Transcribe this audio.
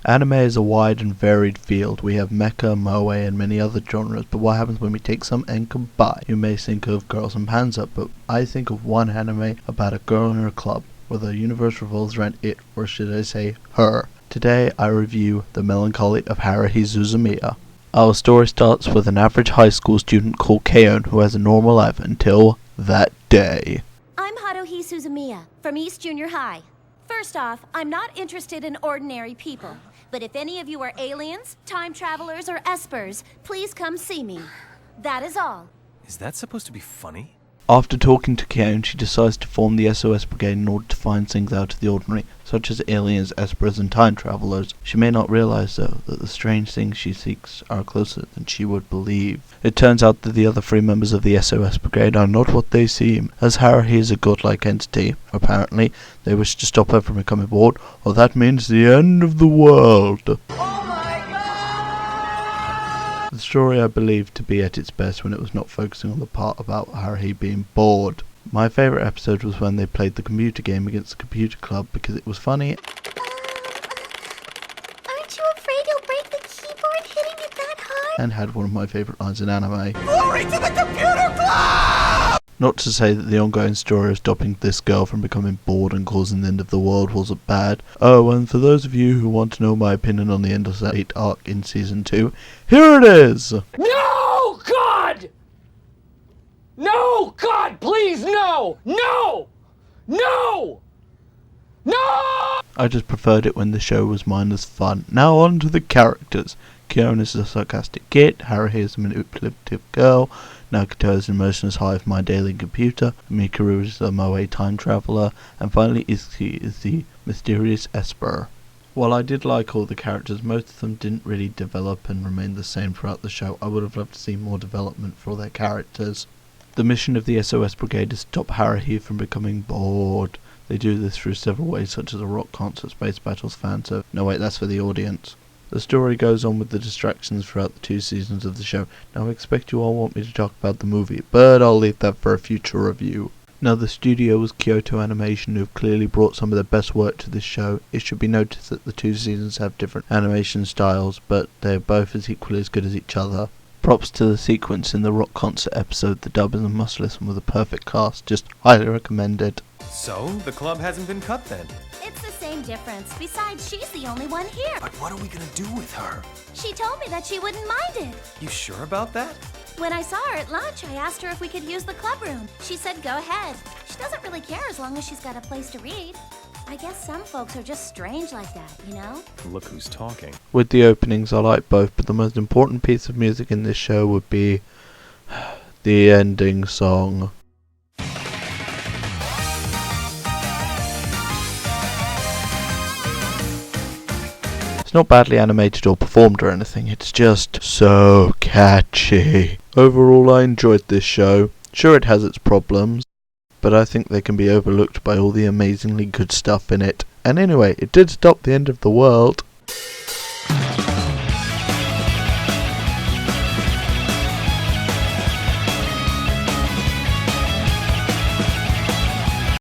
Anime is a wide and varied field. We have mecha, moe, and many other genres, but what happens when we take some and combine? You may think of Girls and Panzer, but I think of one anime about a girl in her club, where the universe revolves around it, or should I say, her. Today I review The Melancholy of Haruhi Suzumiya. Our story starts with an average high school student called Kaon who has a normal life until that day. I'm Haruhi Suzumiya from East Junior High. First off, I'm not interested in ordinary people. But if any of you are aliens, time travelers, or espers, please come see me. That is all. Is that supposed to be funny? After talking to Kaon, she decides to form the SOS Brigade in order to find things out of the ordinary, such as aliens, espers, and time travelers. She may not realize, though, that the strange things she seeks are closer than she would believe. It turns out that the other 3 members of the SOS Brigade are not what they seem, as Haruhi is a godlike entity. Apparently, they wish to stop her from becoming bored, or that means the end of the world. The story I believe to be at its best when it was not focusing on the part about Haruhi being bored. My favourite episode was when they played the computer game against the computer club because it was funny. Aren't you afraid you'll break the keyboard hitting it that hard? And had one of my favourite lines in anime. Glory to the computer club! Not to say that the ongoing story of stopping this girl from becoming bored and causing the end of the world wasn't bad. Oh, and for those of you who want to know my opinion on the end of that 8 arc in Season 2, here it is! No, God! No, God, please, no! No! No! No! I just preferred it when the show was mindless fun. Now on to the characters. Kyon is a sarcastic kid, Haruhi is a manipulative girl, Nakoto is an emotionless hive mind alien computer, Mikuru is a moe time traveller, and finally Itsuki is the mysterious esper. While I did like all the characters, most of them didn't really develop and remain the same throughout the show. I would have loved to see more development for their characters. The mission of the SOS Brigade is to stop Haruhi from becoming bored. They do this through several ways, such as a rock concert, space battles, fan service. No wait, that's for the audience. The story goes on with the distractions throughout the 2 seasons of the show. Now I expect you all want me to talk about the movie, but I'll leave that for a future review. Now the studio was Kyoto Animation, who've clearly brought some of their best work to this show. It should be noticed that the 2 seasons have different animation styles, but they're both as equally as good as each other. Props to the sequence in the rock concert episode. The dub is a must listen with a perfect cast, just highly recommended. So, the club hasn't been cut then? It's the same difference. Besides, she's the only one here. But what are we gonna do with her? She told me that she wouldn't mind it. You sure about that? When I saw her at lunch, I asked her if we could use the club room. She said go ahead. She doesn't really care as long as she's got a place to read. I guess some folks are just strange like that, you know? Look who's talking. With the openings, I like both, but the most important piece of music in this show would be the ending song. It's not badly animated or performed or anything, it's just so catchy. Overall, I enjoyed this show. Sure, it has its problems, but I think they can be overlooked by all the amazingly good stuff in it. And anyway, it did stop the end of the world.